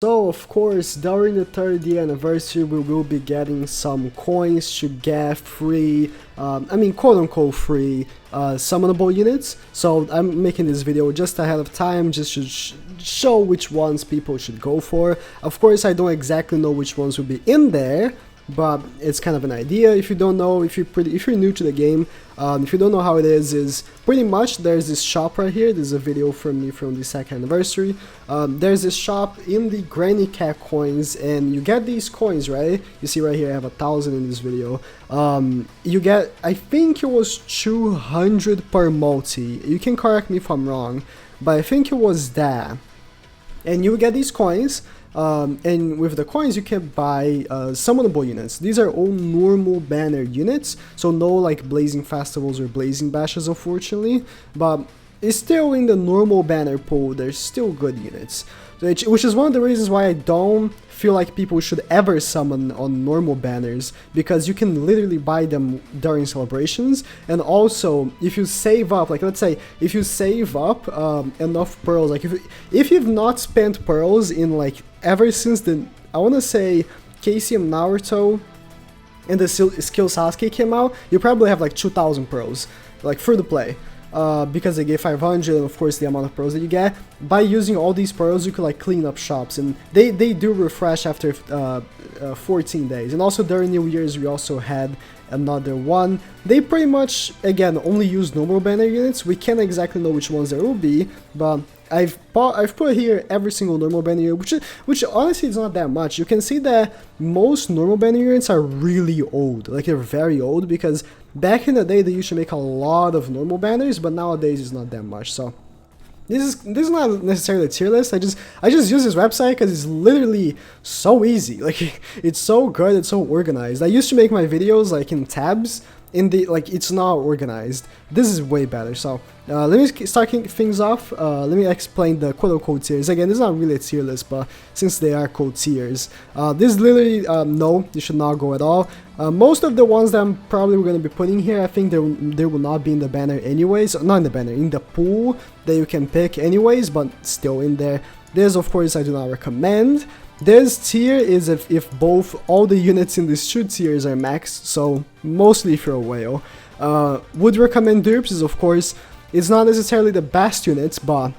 So of course, during the 30th anniversary, we will be getting some coins to get free, quote-unquote free, summonable units. So I'm making this video just ahead of time, just to show which ones people should go for. Of course, I don't exactly know which ones will be in there, but it's kind of an idea. If you don't know, if you're new to the game, if you don't know how it is pretty much there's this shop right here. There's a video from me from the 2nd anniversary. There's this shop in the Granny Cat coins, and you get these coins, right? You see right here I have 1,000 in this video. You get, I think it was 200 per multi. You can correct me if I'm wrong, but I think it was that. And you get these coins. And with the coins you can buy summonable units. These are all normal banner units, so no like blazing festivals or blazing bashes unfortunately, but it's still in the normal banner pool. They're still good units, which is one of the reasons why I don't feel like people should ever summon on normal banners, because you can literally buy them during celebrations. And also if you save up, like let's say if you save up enough pearls, like if you've not spent pearls in like ever since the, I want to say KCM Naruto and the skill Sasuke came out, you probably have like 2,000 pearls, like free to play. Because they gave 500, and of course the amount of pearls that you get. By using all these pearls you could like clean up shops, and they do refresh after 14 days. And also during New Year's we also had another one. They pretty much again only use normal banner units. We can't exactly know which ones there will be, but I've put here every single normal banner unit, which honestly is not that much. You can see that most normal banner units are really old, like they're very old, because back in the day they used to make a lot of normal banners, but nowadays it's not that much. So this is not necessarily a tier list. I just use this website because it's literally so easy. Like it's so good, it's so organized. I used to make my videos like in tabs. In the like, it's not organized. This is way better. So let me start kicking things off. Let me explain the quote-unquote tiers. Again, this is not really a tier list, but since they are called tiers, this is literally no, you should not go at all. Most of the ones that I'm probably going to be putting here, I think they will not be in the banner anyways. Not in the banner, in the pool that you can pick anyways, but still in there. This, of course, I do not recommend. This tier is if both all the units in these two tiers are maxed, so mostly if you're a whale. Would recommend dupes is, of course, it's not necessarily the best units, but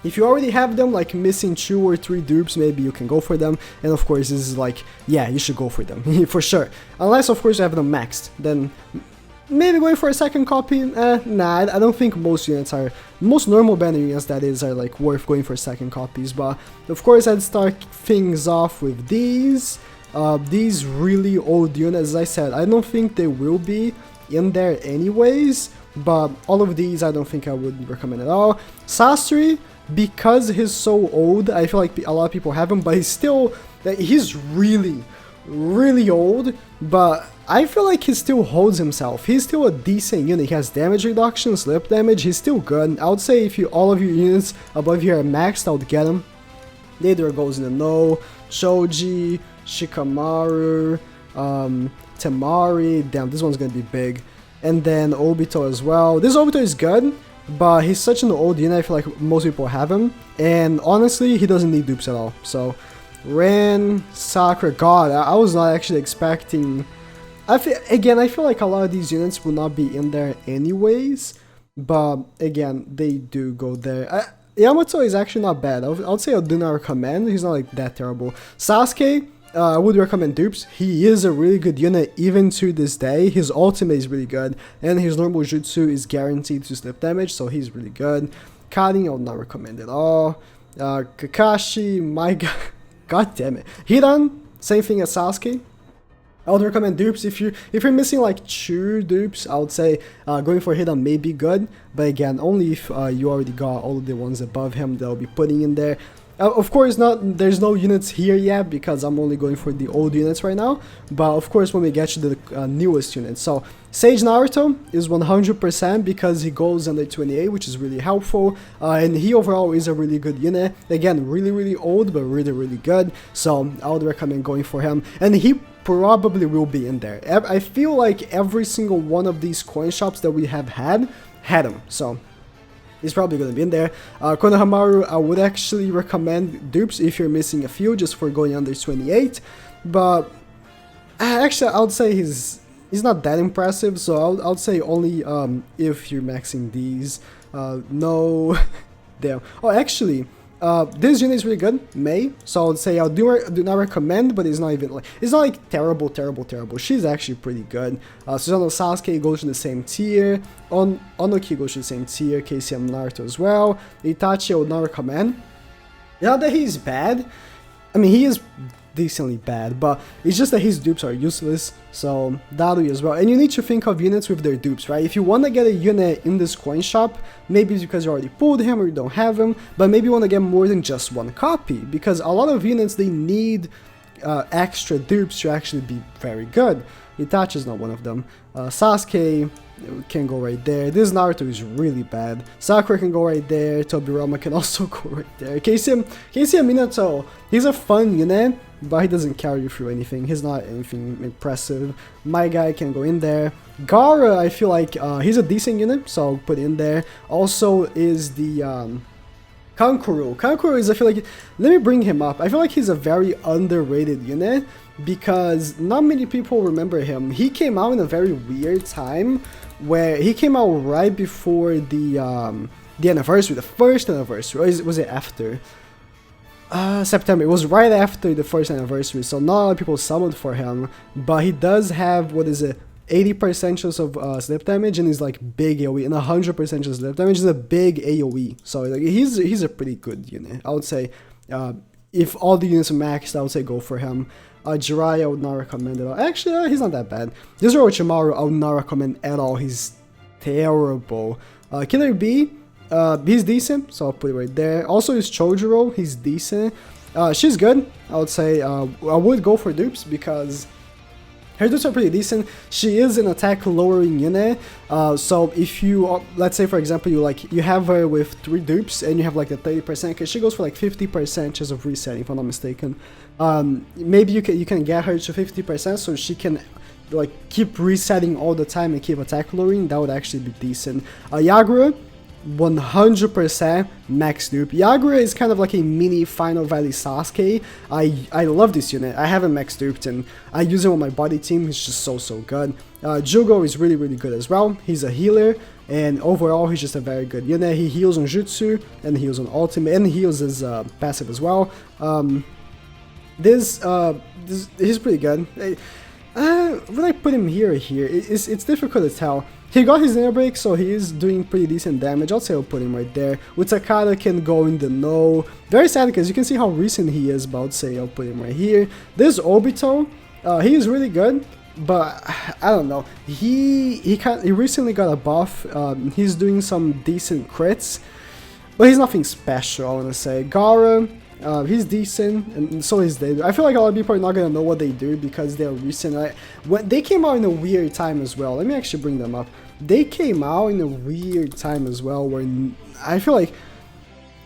if you already have them, like missing 2 or 3 dupes, maybe you can go for them. And of course this is like, yeah, you should go for them, for sure. Unless of course you have them maxed, then maybe going for a second copy. Nah, I don't think most normal banner units that is are like worth going for second copies. But of course I'd start things off with these really old units. As I said, I don't think they will be in there anyways, but all of these I don't think I would recommend at all. Sasori, because he's so old, I feel like a lot of people have him, but he's really old, but I feel like he still holds himself. He's still a decent unit. He has damage reduction, slip damage, he's still good. I would say if all of your units above here are maxed, I would get him. Later goes in the No, Shoji, Shikamaru, Temari, damn, this one's gonna be big. And then Obito as well. This Obito is good, but he's such an old unit, I feel like most people have him. And honestly, he doesn't need dupes at all. So Ren, Sakura, God, I was not actually expecting. I feel like a lot of these units will not be in there anyways, but again, they do go there. Yamato is actually not bad. I would say I do not recommend. He's not like that terrible. Sasuke, I would recommend dupes. He is a really good unit even to this day. His ultimate is really good, and his normal jutsu is guaranteed to slip damage, so he's really good. Karin, I would not recommend at all. Kakashi, my god. God damn it. Hidan, same thing as Sasuke. I would recommend dupes. If you're missing like 2 dupes, I would say going for Hidan may be good, but again, only if you already got all of the ones above him that I'll be putting in there. Of course, there's no units here yet because I'm only going for the old units right now, but of course when we get to the newest units. So Sage Naruto is 100% because he goes under 28, which is really helpful, and he overall is a really good unit. Again, really old, but really good, so I would recommend going for him, and he probably will be in there. I feel like every single one of these coin shops that we have had him, so He's probably going to be in there. Konohamaru, I would actually recommend dupes if you're missing a few, just for going under 28. But actually, I would say he's not that impressive, so I'll say only if you're maxing these. No, damn. Oh, actually, this unit is really good, Mei. So I would say I do not recommend, but it's not even like terrible. She's actually pretty good. Susanoo Sasuke goes to the same tier. Onoki goes to the same tier. KCM Naruto as well. Itachi I would not recommend. Not that he's bad. I mean, he is decently bad, but it's just that his dupes are useless, so that'll be as well. And you need to think of units with their dupes, right? If you want to get a unit in this coin shop, maybe it's because you already pulled him or you don't have him, but maybe you want to get more than just one copy, because a lot of units, they need extra dupes to actually be very good. Itachi is not one of them. Sasuke can go right there. This Naruto is really bad. Sakura can go right there. Tobirama can also go right there. KCM Minato, he's a fun unit, but he doesn't carry you through anything. He's not anything impressive. My guy can go in there. Gaara, I feel like he's a decent unit, so I'll put in there. Also is the Kankuro. Kankuro is, I feel like, let me bring him up. I feel like he's a very underrated unit because not many people remember him. He came out in a very weird time where he came out right before the anniversary, the first anniversary, or was it after? September. It was right after the first anniversary, so not a lot of people summoned for him, but he does have, what is it, 80% chance of slip damage, and he's like big AoE, and 100% chance of slip damage is a big AoE, so like he's a pretty good unit. I would say, if all the units are maxed, I would say go for him. Jiraiya I would not recommend at all. Actually, he's not that bad. This Orochimaru I would not recommend at all. He's terrible. Killer B, he's decent, so I'll put it right there. Also, his Chojuro, he's decent. She's good. I would say I would go for dupes because her dupes are pretty decent. She is an attack lowering unit, so if you, let's say for example, you have her with 3 dupes and you have like the 30%, because she goes for like 50% chance of resetting, if I'm not mistaken. Maybe you can get her to 50% so she can like keep resetting all the time and keep attack lowering. That would actually be decent. Yagura, 100% max dupe. Yagura is kind of like a mini Final Valley Sasuke. I love this unit. I have him max duped and I use him on my body team. He's just so good. Jugo is really good as well. He's a healer, and overall he's just a very good unit. He heals on Jutsu and he heals on ultimate, and he heals his passive as well. This he's pretty good. Would I put him here? It's difficult to tell. He got his air break, so he is doing pretty decent damage. I'll say I'll put him right there. Utakata can go in the no. Very sad because you can see how recent he is, but I'll say I'll put him right here. This Obito, he is really good, but I don't know. He recently got a buff. He's doing some decent crits, but he's nothing special, I want to say. Gaara, he's decent, and so is they. I feel like a lot of people are not gonna know what they do because they're recent. When they came out in a weird time as well. Let me actually bring them up. They came out in a weird time as well, where I feel like,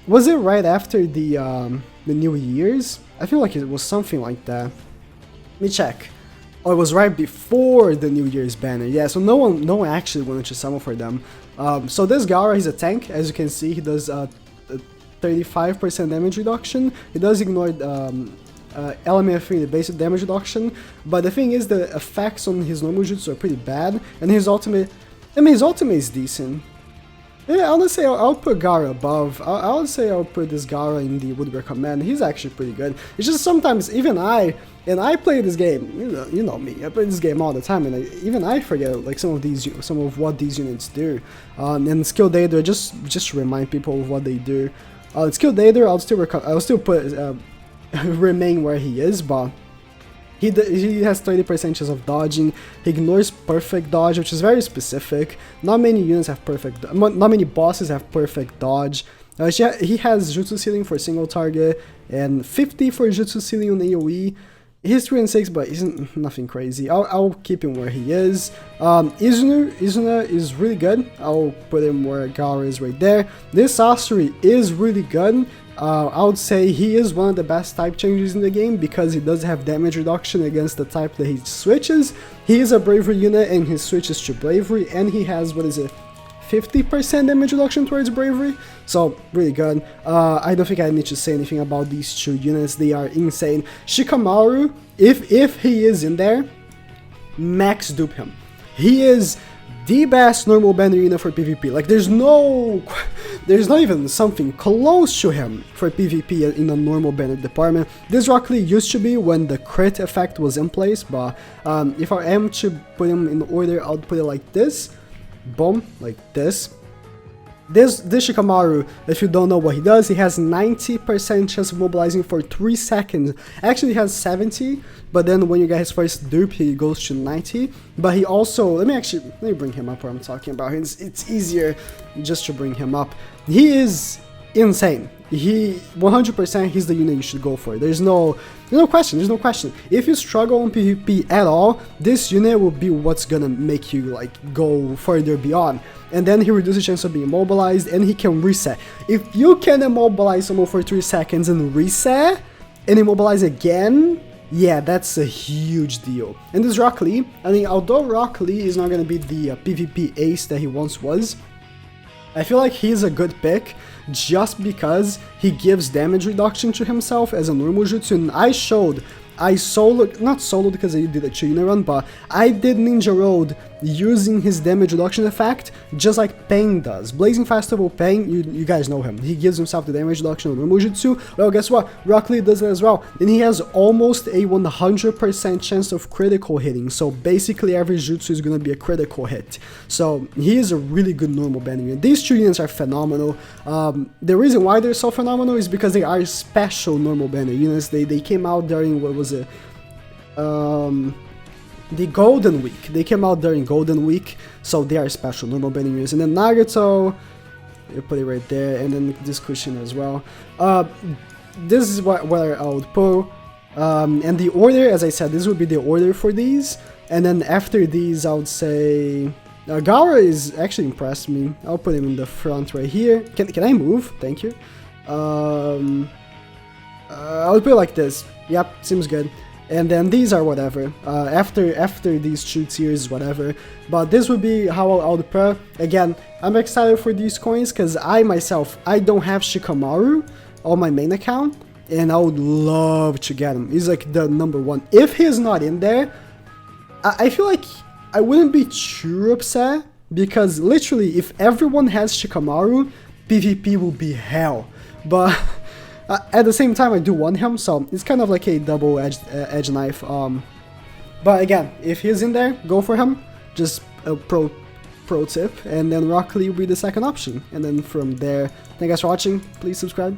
was it right after the New Year's? I feel like it was something like that. Let me check. Oh, it was right before the New Year's banner. Yeah, so no one actually wanted to summon for them. So this Gaara, he's a tank. As you can see, he does 35% damage reduction. He does ignore element 3, the basic damage reduction, but the thing is the effects on his normal jutsu are pretty bad, and his ultimate, I mean, his ultimate is decent. Yeah, honestly, I'll put Gaara above. I would say I'll put this Gaara in the would recommend. He's actually pretty good. It's just sometimes even I play this game. You know me. I play this game all the time, and even I forget like some of what these units do. And skill data just to remind people of what they do. Skill data, I'll still put remain where he is, but he has 30% chance of dodging. He ignores perfect dodge, which is very specific. Not many units have perfect. Not many bosses have perfect dodge. He has jutsu ceiling for single target and 50 for jutsu ceiling on AoE. He's 3 and 6, but isn't nothing crazy. I'll keep him where he is. Izuna is really good. I'll put him where Gaara is right there. This Sasori is really good. I would say he is one of the best type changes in the game because he does have damage reduction against the type that he switches. He is a bravery unit and he switches to bravery, and he has, what is it, 50% damage reduction towards bravery, so really good. I don't think I need to say anything about these two units, they are insane. Shikamaru, if he is in there, max dupe him. He is the best normal banner unit for PvP. Like there's not even something close to him for PvP in a normal banner department. This Rock Lee used to be when the crit effect was in place, but if I am to put him in order, I'll put it like this. Boom, like this. This Shikamaru, if you don't know what he does, he has 90% chance of mobilizing for 3 seconds. Actually, he has 70, but then when you get his first dupe, he goes to 90. But he also, let me bring him up where I'm talking about. It's easier just to bring him up. He is insane. He 100% he's the unit you should go for. There's no question. If you struggle on PvP at all, this unit will be what's gonna make you like go further beyond. And then he reduces the chance of being immobilized, and he can reset. If you can immobilize someone for 3 seconds and reset and immobilize again, yeah, that's a huge deal. And this Rock Lee, I mean, although Rock Lee is not gonna be the PvP ace that he once was, I feel like he's a good pick just because he gives damage reduction to himself as a normal jutsu, and I soloed, not soloed because I did a 2-unit run, but I did Ninja Road using his damage reduction effect, just like Pain does. Blazing Festival Pain, you guys know him. He gives himself the damage reduction on normal jutsu. Well, guess what? Rock Lee does it as well, and he has almost a 100% chance of critical hitting, so basically every jutsu is gonna be a critical hit. So he is a really good normal banner unit. These two units are phenomenal. The reason why they're so phenomenal is because they are special normal banner units. They came out during, what was it? The Golden Week. They came out during Golden Week, so they are special normal banner units. And then Naruto, you put it right there, and then this cushion as well. This is where I would put. And the order, as I said, this would be the order for these. And then after these, I would say Gaara is actually impressed me. I'll put him in the front right here. Can I move? Thank you. I'll put it like this. Yep, seems good. And then these are whatever. After these 2 tiers, whatever. But this would be how I would put. Again, I'm excited for these coins because I don't have Shikamaru on my main account, and I would love to get him. He's like the #1. If he's not in there, I feel like I wouldn't be too upset, because literally if everyone has Shikamaru, PvP will be hell. But at the same time, I do want him, so it's kind of like a double-edged knife. But again, if he's in there, go for him. Just a pro tip, and then Rock Lee will be the second option. And then from there, thank you guys for watching. Please subscribe.